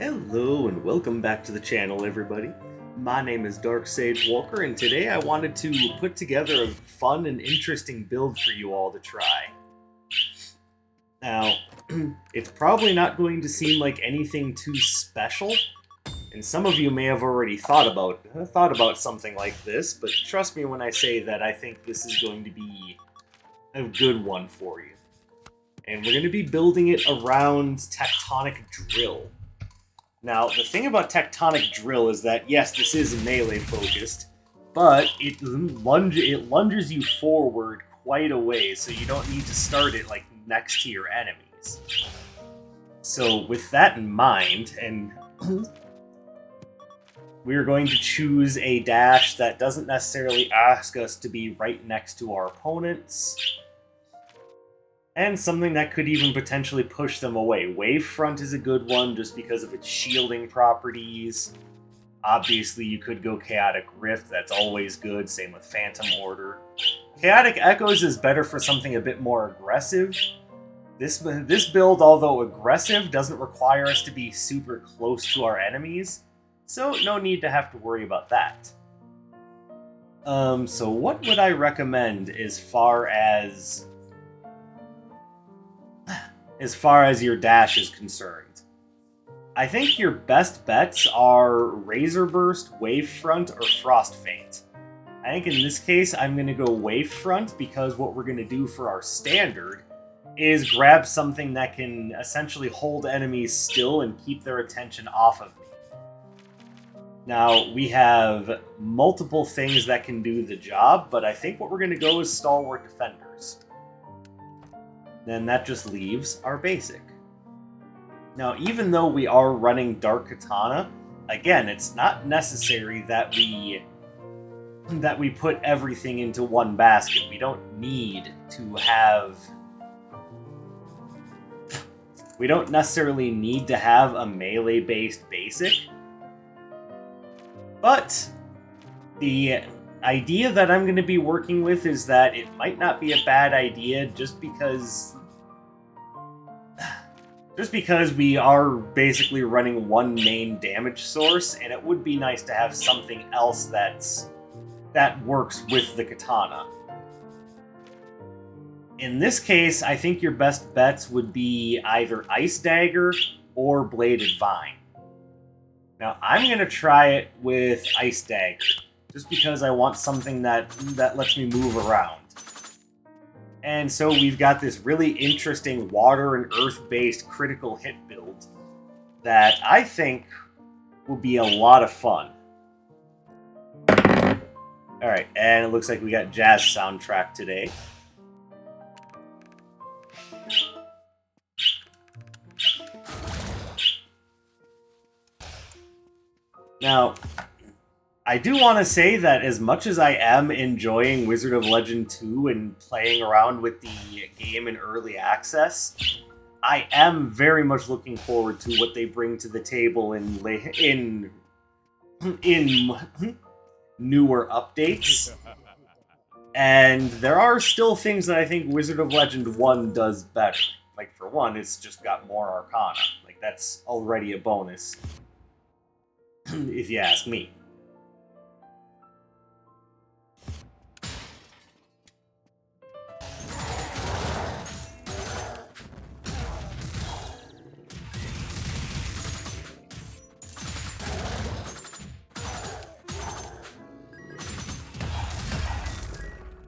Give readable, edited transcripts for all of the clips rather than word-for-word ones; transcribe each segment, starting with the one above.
Hello and welcome back to the channel, everybody. My name is Dark Sage Walker, and today I wanted to put together a fun and interesting build for you all to try. Now, it's probably not going to seem like anything too special, and some of you may have already thought about something like this, but trust me when I say that I think this is going to be a good one for you. And we're going to be building it around Tectonic Drill. Now, the thing about Tectonic Drill is that, yes, this is melee-focused, but it lunges you forward quite a ways, so you don't need to start it, like, next to your enemies. So, with that in mind, and we're going to choose a dash that doesn't necessarily ask us to be right next to our opponents, and something that could even potentially push them away. Wavefront is a good one just because of its shielding properties. Obviously, you could go Chaotic Rift, that's always good, same with Phantom Order. Chaotic Echoes is better for something a bit more aggressive. This build, although aggressive, doesn't require us to be super close to our enemies, so no need to have to worry about that. So what would I recommend as far as your dash is concerned? I think your best bets are Razor Burst, Wavefront, or Frost Feint. I think in this case I'm going to go Wavefront because what we're going to do for our standard is grab something that can essentially hold enemies still and keep their attention off of me. Now, we have multiple things that can do the job, but I think what we're going to go is Stalwart Defenders. Then that just leaves our basic. Now, even though we are running Dark Katana, again, it's not necessary that we put everything into one basket. We don't necessarily need to have a melee-based basic. But the idea that I'm going to be working with is that it might not be a bad idea just because we are basically running one main damage source, and it would be nice to have something else that works with the katana. In this case, I think your best bets would be either Ice Dagger or Bladed Vine. Now, I'm going to try it with Ice Dagger, just because I want something that lets me move around. And so we've got this really interesting water and earth-based critical hit build that I think will be a lot of fun. Alright, and it looks like we got jazz soundtrack today. Now, I do want to say that as much as I am enjoying Wizard of Legend 2 and playing around with the game in early access, I am very much looking forward to what they bring to the table in newer updates. And there are still things that I think Wizard of Legend 1 does better. Like, for one, it's just got more Arcana. Like, that's already a bonus, if you ask me.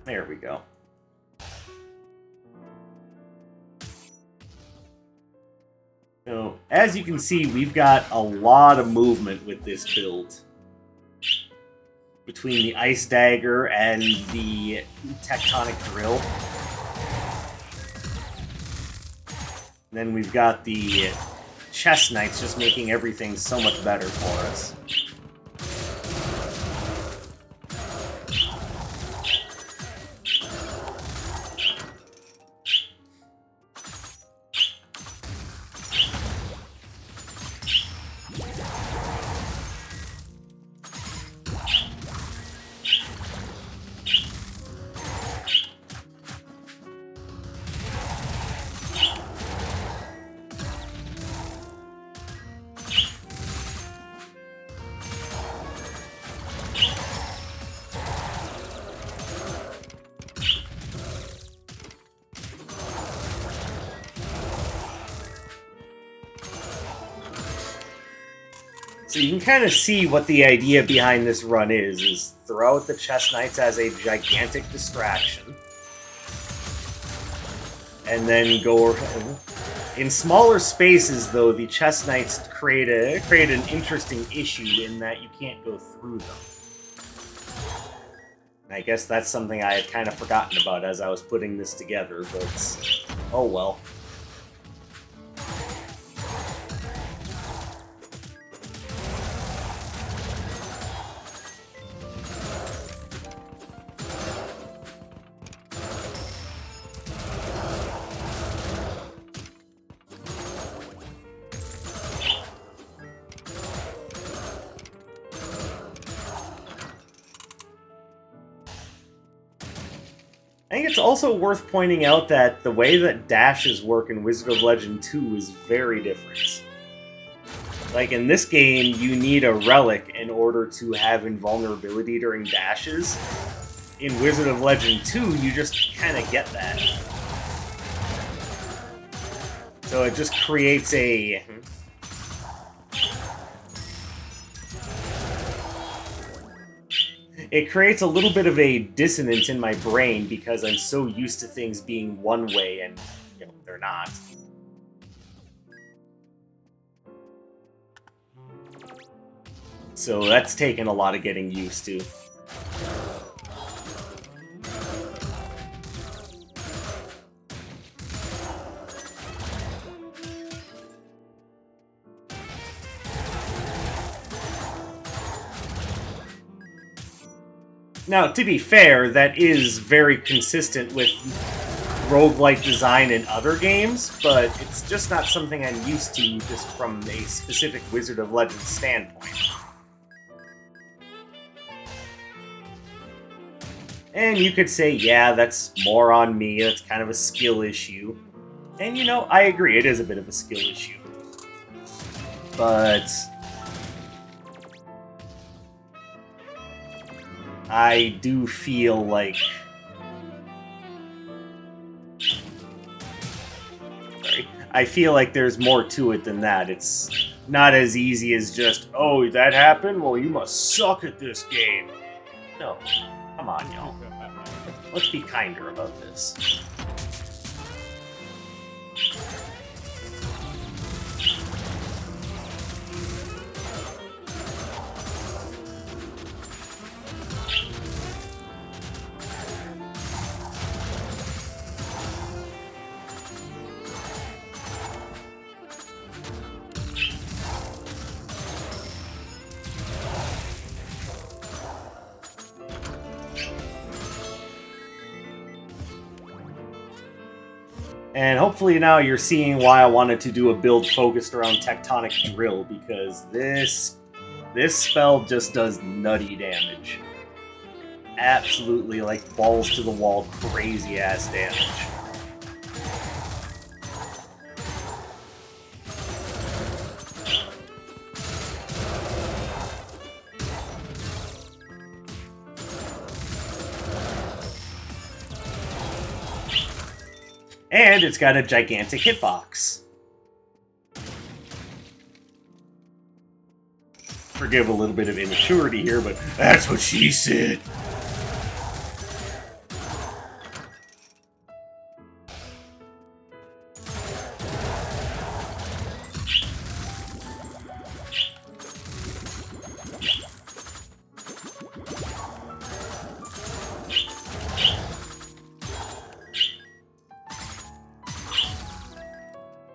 There we go. So, as you can see, we've got a lot of movement with this build. Between the Ice Dagger and the Tectonic Drill. And then we've got the Chest Knights just making everything so much better for us. So you can kind of see what the idea behind this run is throw out the Chest Knights as a gigantic distraction. And then go... In smaller spaces, though, the Chest Knights create an interesting issue in that you can't go through them. And I guess that's something I had kind of forgotten about as I was putting this together, but... oh well. I think it's also worth pointing out that the way that dashes work in Wizard of Legend 2 is very different. Like, in this game, you need a relic in order to have invulnerability during dashes. In Wizard of Legend 2, you just kind of get that. So it just creates a... It creates a little bit of a dissonance in my brain because I'm so used to things being one way and, you know, they're not. So that's taken a lot of getting used to. Now, to be fair, that is very consistent with roguelike design in other games, but it's just not something I'm used to just from a specific Wizard of Legend standpoint. And you could say, yeah, that's more on me, that's kind of a skill issue. And, you know, I agree, it is a bit of a skill issue. But... I do feel like... Sorry. I feel like there's more to it than that. It's not as easy as just, oh, that happened? Well, you must suck at this game. No. Come on, y'all. Let's be kinder about this. And hopefully now you're seeing why I wanted to do a build focused around Tectonic Drill, because this spell just does nutty damage. Absolutely, like, balls to the wall, crazy-ass damage. And it's got a gigantic hitbox. Forgive a little bit of immaturity here, but that's what she said.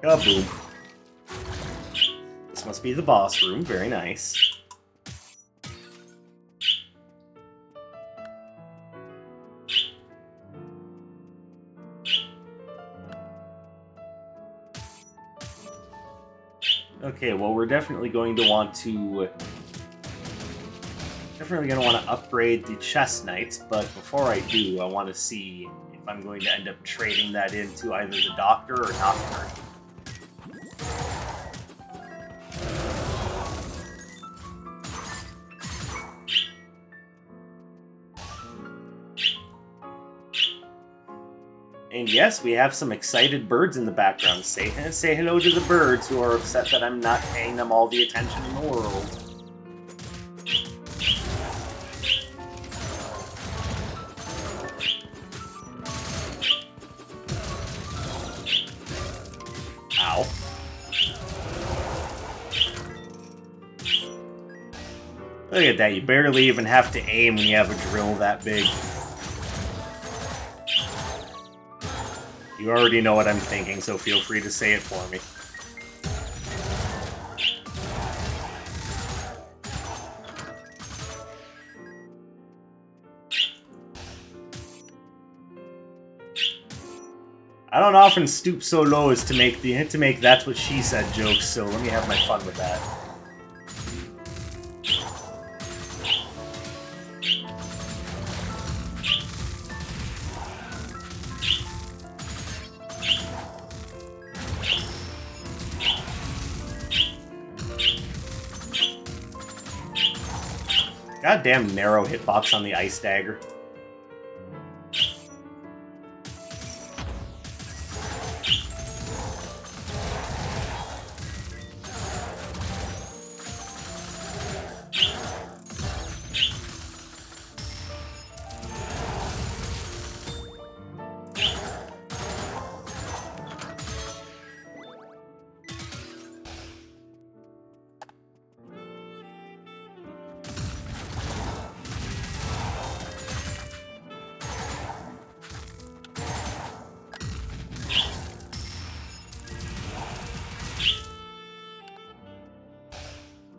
Kaboom. This must be the boss room. Very nice. Okay, well, we're definitely going to want to... upgrade the Chest Knights, but before I do, I want to see if I'm going to end up trading that into either the Doctor or Nocturne. And yes, we have some excited birds in the background. Say hello to the birds who are upset that I'm not paying them all the attention in the world. Look at that, you barely even have to aim when you have a drill that big. You already know what I'm thinking, so feel free to say it for me. I don't often stoop so low as to make that's what she said jokes, so let me have my fun with that. Goddamn narrow hitbox on the ice dagger.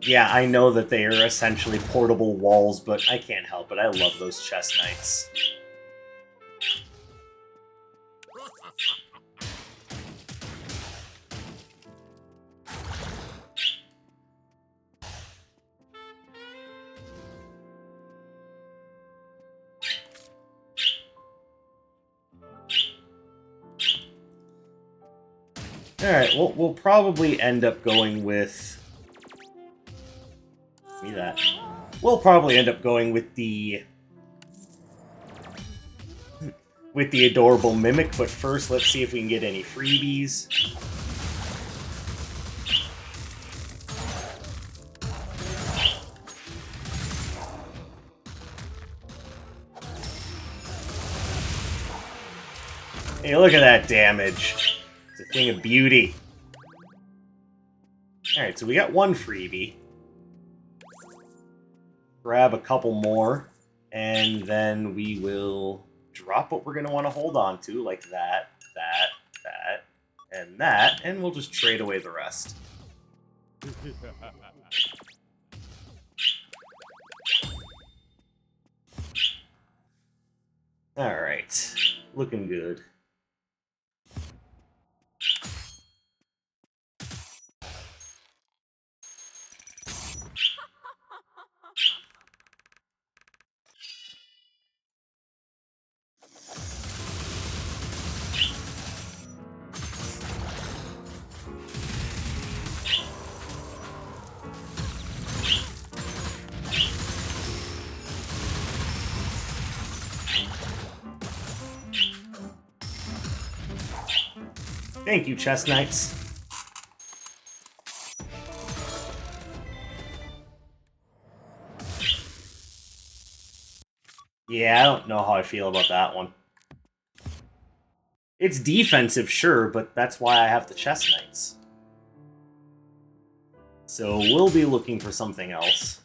Yeah, I know that they are essentially portable walls, but I can't help it. I love those chest knights. Alright, we'll probably end up going with... Give me that. We'll probably end up going with the... with the adorable mimic, but first let's see if we can get any freebies. Hey, look at that damage. It's a thing of beauty. Alright, so we got one freebie. Grab a couple more, and then we will drop what we're going to want to hold on to, like that, and we'll just trade away the rest. Alright, looking good. Thank you, chest knights. Yeah, I don't know how I feel about that one. It's defensive, sure, but that's why I have the chest knights. So we'll be looking for something else.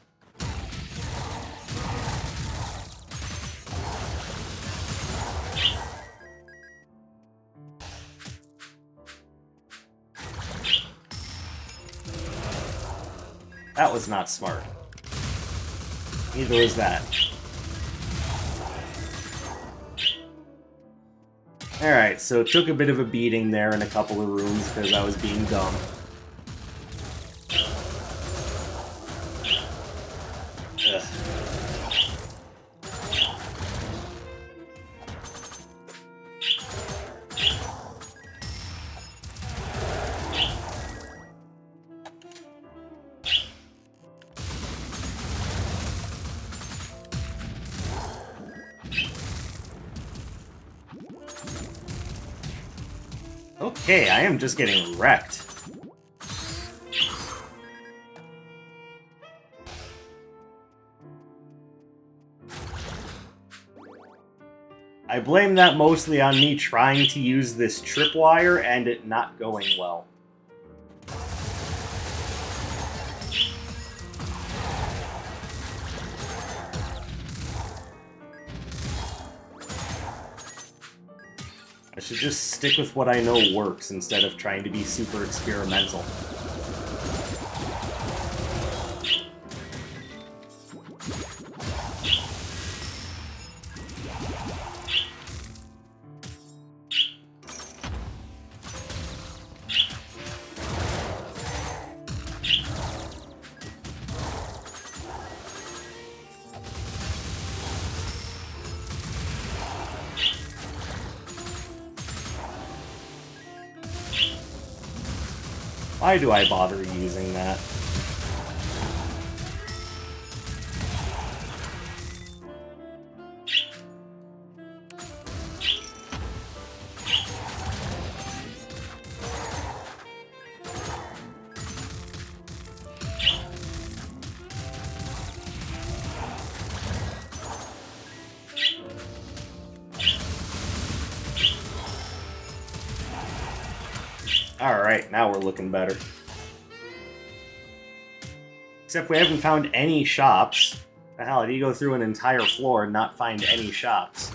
That was not smart. Neither was that. Alright, so took a bit of a beating there in a couple of rooms because I was being dumb. Ugh. Okay, I am just getting wrecked. I blame that mostly on me trying to use this tripwire and it not going well. should just stick with what I know works instead of trying to be super experimental. Why do I bother using that? Alright, now we're looking better. Except we haven't found any shops. The hell, how do you go through an entire floor and not find any shops?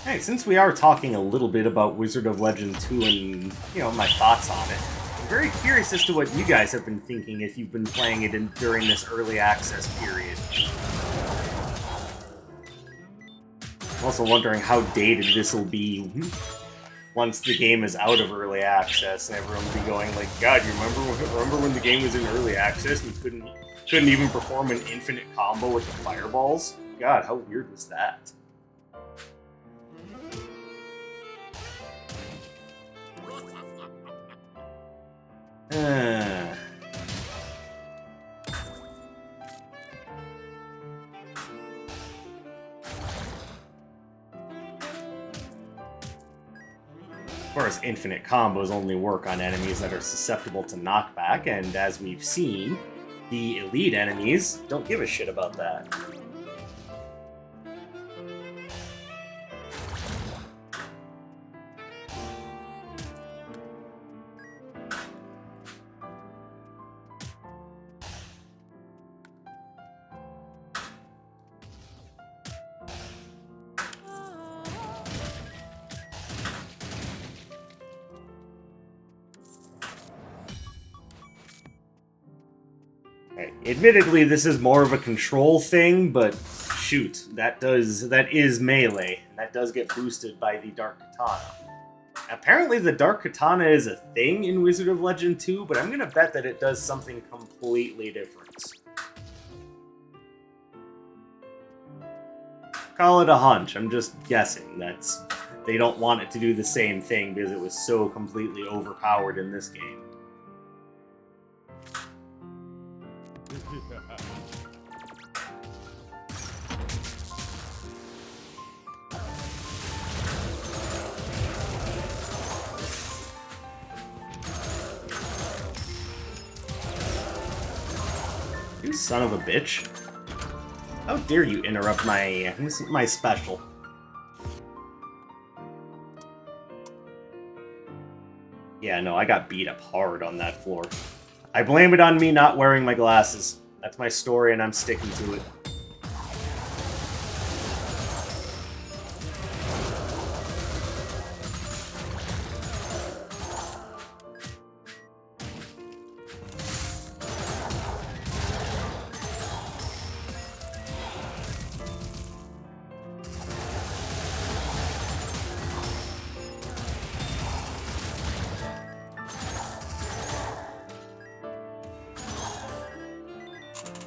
Hey, since we are talking a little bit about Wizard of Legend 2 and, my thoughts on it, I'm very curious as to what you guys have been thinking if you've been playing it during this early access period. I'm also wondering how dated this will be once the game is out of early access and everyone will be going like, God, you remember when the game was in early access and you couldn't even perform an infinite combo with the fireballs? God, how weird was that? Of course, infinite combos only work on enemies that are susceptible to knockback, and as we've seen, the elite enemies don't give a shit about that. Admittedly, this is more of a control thing, but shoot, that is melee. That does get boosted by the Dark Katana. Apparently the Dark Katana is a thing in Wizard of Legend 2, but I'm gonna bet that it does something completely different. Call it a hunch, I'm just guessing. They don't want it to do the same thing because it was so completely overpowered in this game. You son of a bitch. How dare you interrupt my special. Yeah, no, I got beat up hard on that floor. I blame it on me not wearing my glasses. That's my story and I'm sticking to it.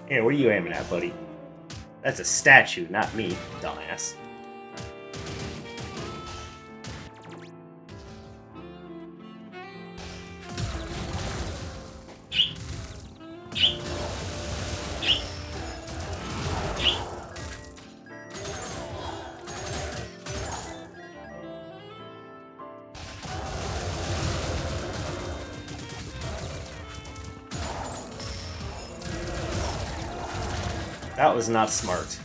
Hey, what are you aiming at, buddy? That's a statue, not me, dumbass. That was not smart.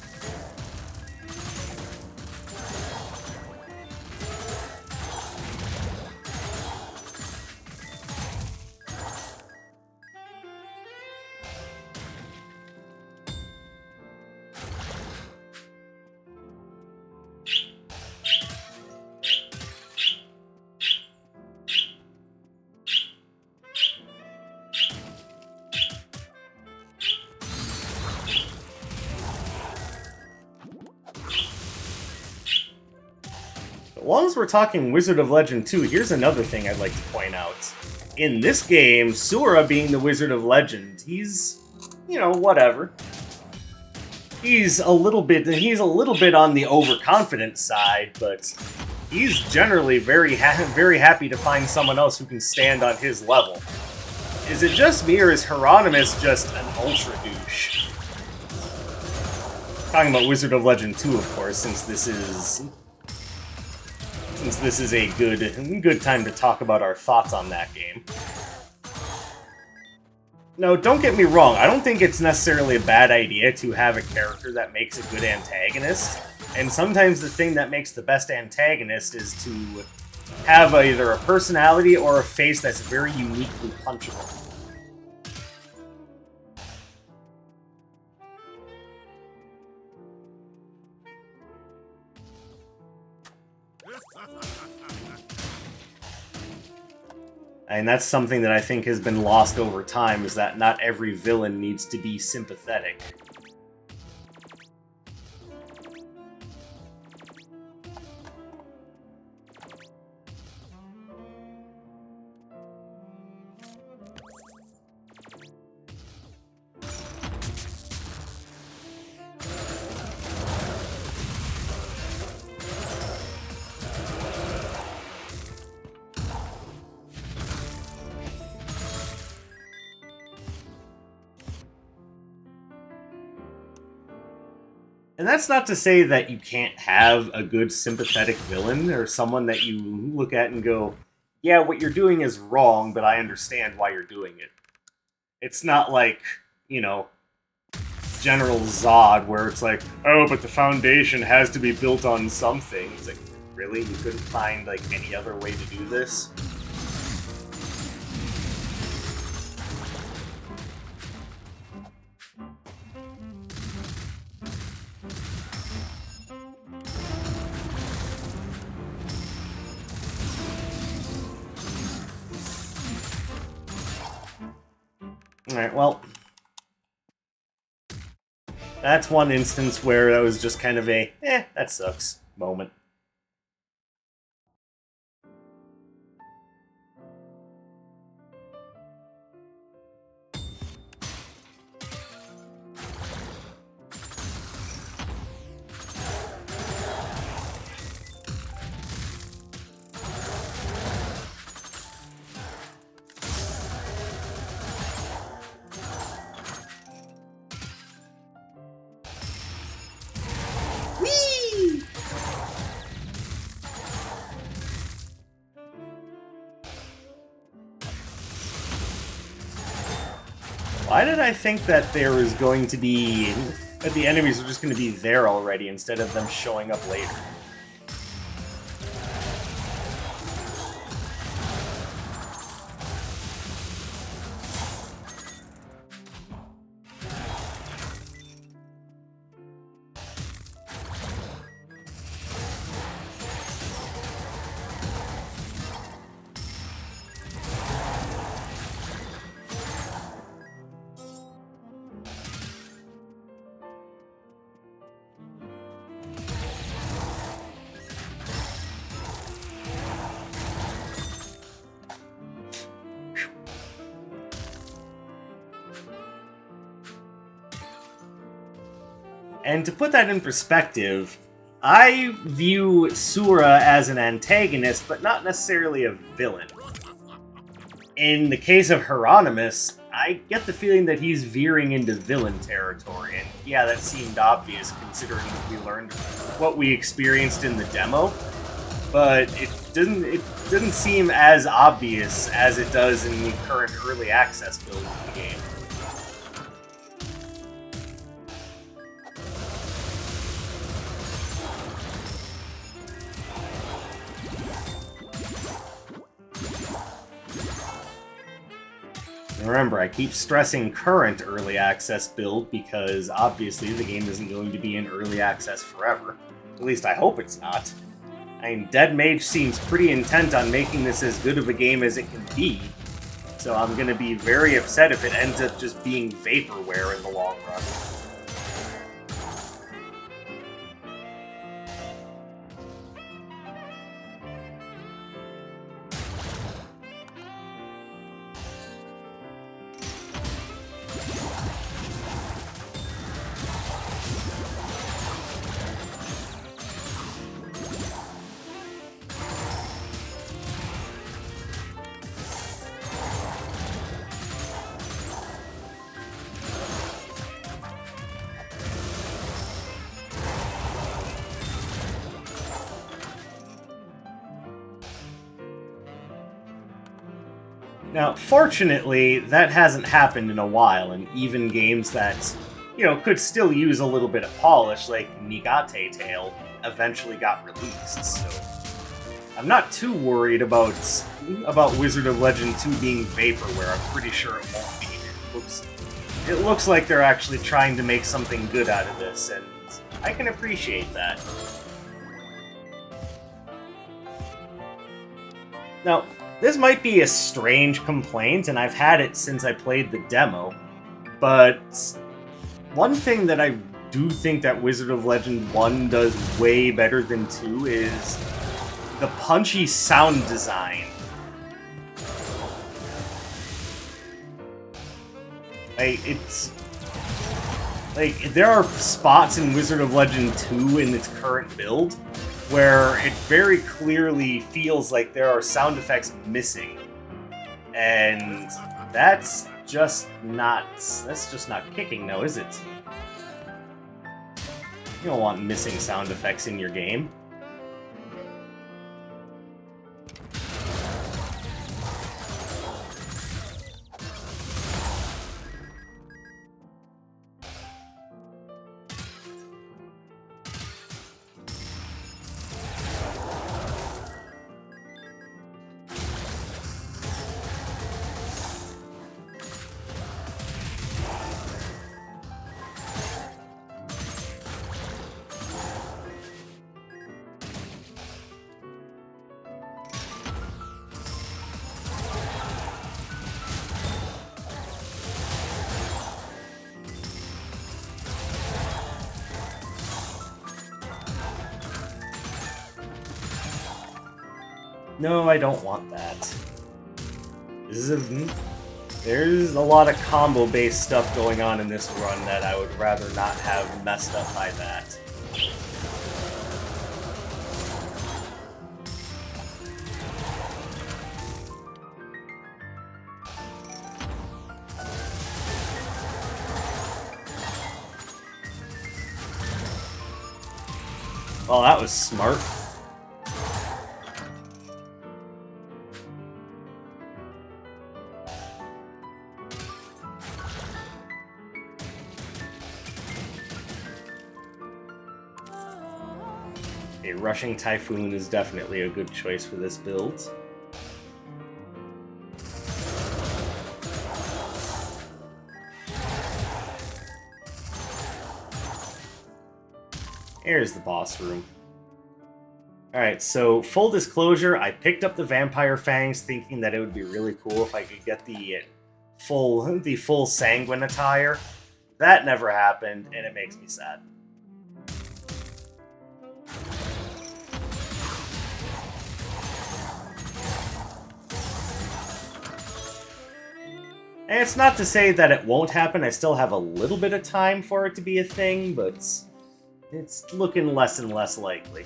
As long as we're talking Wizard of Legend 2, here's another thing I'd like to point out. In this game, Sura being the Wizard of Legend, he's, you know, whatever. He's a little bit on the overconfident side, but he's generally very happy to find someone else who can stand on his level. Is it just me, or is Hieronymus just an ultra douche? Talking about Wizard of Legend 2, of course, since this is a good time to talk about our thoughts on that game. No, don't get me wrong, I don't think it's necessarily a bad idea to have a character that makes a good antagonist, and sometimes the thing that makes the best antagonist is to have either a personality or a face that's very uniquely punchable. And that's something that I think has been lost over time, is that not every villain needs to be sympathetic. And that's not to say that you can't have a good sympathetic villain, or someone that you look at and go, yeah, what you're doing is wrong, but I understand why you're doing it. It's not like, you know, General Zod, where it's like, oh, but the Foundation has to be built on something. It's like, really? You couldn't find, like, any other way to do this? Alright, well, that's one instance where that was just kind of a, that sucks moment. Why did I think that there was going to be... that the enemies were just going to be there already instead of them showing up later? And to put that in perspective, I view Sura as an antagonist, but not necessarily a villain. In the case of Hieronymus, I get the feeling that he's veering into villain territory, and yeah, that seemed obvious considering we learned what we experienced in the demo, but it didn't seem as obvious as it does in the current early access build of the game. Remember, I keep stressing current early access build because obviously the game isn't going to be in early access forever. At least I hope it's not. I mean, Dead Mage seems pretty intent on making this as good of a game as it can be, so I'm going to be very upset if it ends up just being vaporware in the long run. Now, fortunately, that hasn't happened in a while, and even games that, could still use a little bit of polish, like Nigate Tale, eventually got released, so I'm not too worried about Wizard of Legend 2 being vaporware. I'm pretty sure it won't be. It looks like they're actually trying to make something good out of this, and I can appreciate that. Now, this might be a strange complaint, and I've had it since I played the demo, but one thing that I do think that Wizard of Legend 1 does way better than 2 is the punchy sound design. There are spots in Wizard of Legend 2 in its current build where it very clearly feels like there are sound effects missing. And that's just not kicking now, is it? You don't want missing sound effects in your game. No, I don't want that. There's a lot of combo-based stuff going on in this run that I would rather not have messed up by that. Well, that was smart. A Rushing Typhoon is definitely a good choice for this build. Here's the boss room. Alright, so full disclosure, I picked up the Vampire Fangs thinking that it would be really cool if I could get the full Sanguine attire. That never happened, and it makes me sad. And it's not to say that it won't happen, I still have a little bit of time for it to be a thing, but it's looking less and less likely.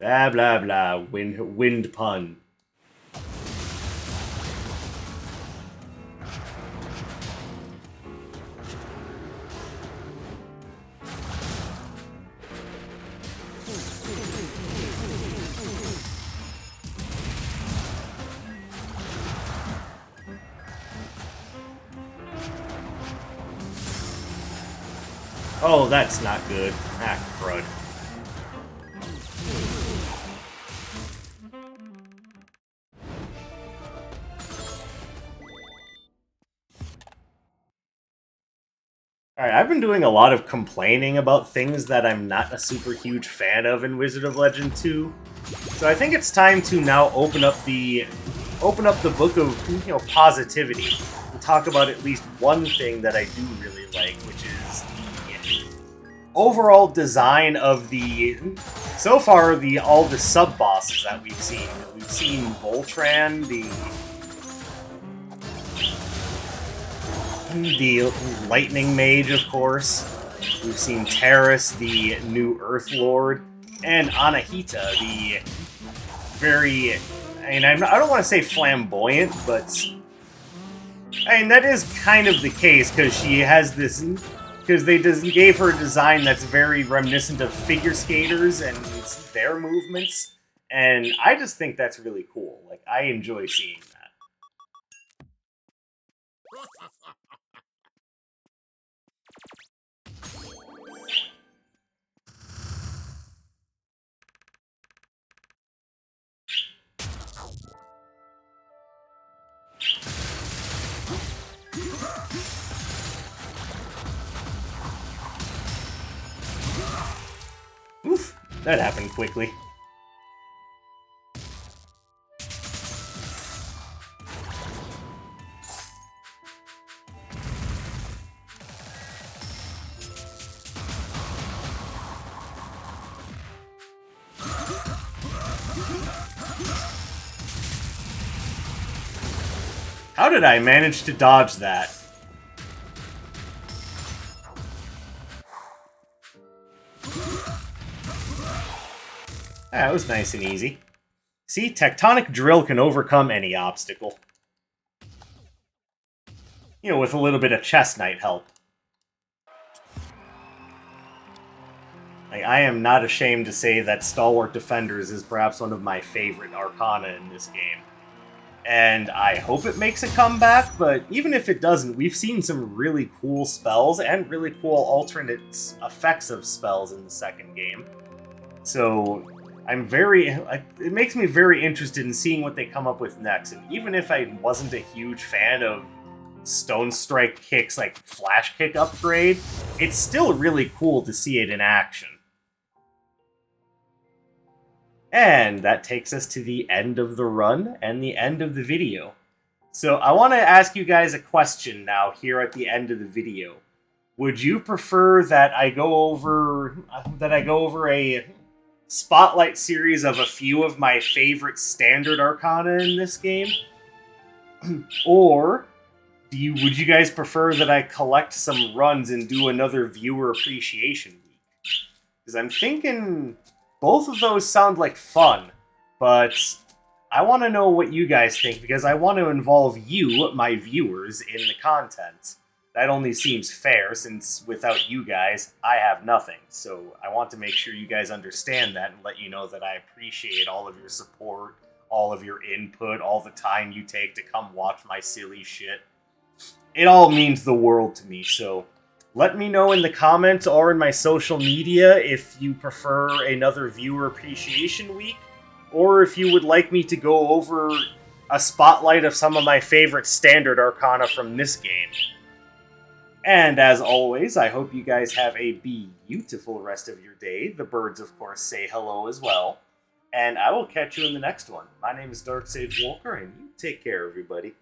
Blah blah blah, wind pun. Oh, that's not good. Ah, crud. Alright, I've been doing a lot of complaining about things that I'm not a super huge fan of in Wizard of Legend 2. So I think it's time to now open up the book of, positivity and talk about at least one thing that I do really like, which is the overall design of the So far, all the sub-bosses that we've seen Voltran, the Lightning Mage, of course. We've seen Terrace, the new Earth Lord, and Anahita, the very... I mean, I don't want to say flamboyant, but... I mean, that is kind of the case, because she has this... Because they gave her a design that's very reminiscent of figure skaters and their movements, and I just think that's really cool. Like, I enjoy seeing that. Oof, that happened quickly. How did I manage to dodge that? That was nice and easy. See, Tectonic Drill can overcome any obstacle. You know, with a little bit of Chest Knight help. Like, I am not ashamed to say that Stalwart Defenders is perhaps one of my favorite Arcana in this game. And I hope it makes a comeback, but even if it doesn't, we've seen some really cool spells and really cool alternate effects of spells in the second game. So it makes me very interested in seeing what they come up with next. And even if I wasn't a huge fan of Stone Strike Kick's like Flash Kick upgrade, it's still really cool to see it in action. And that takes us to the end of the run and the end of the video. So I want to ask you guys a question now here at the end of the video. Would you prefer that I go over a spotlight series of a few of my favorite standard Arcana in this game? Or would you guys prefer that I collect some runs and do another viewer appreciation week? Because I'm thinking both of those sound like fun, but I want to know what you guys think, because I want to involve you, my viewers, in the content. That only seems fair, since without you guys, I have nothing. So I want to make sure you guys understand that and let you know that I appreciate all of your support, all of your input, all the time you take to come watch my silly shit. It all means the world to me, so let me know in the comments or in my social media if you prefer another viewer appreciation week, or if you would like me to go over a spotlight of some of my favorite standard Arcana from this game. And as always, I hope you guys have a beautiful rest of your day. The birds, of course, say hello as well. And I will catch you in the next one. My name is Dark Sage Walker, and you take care, everybody.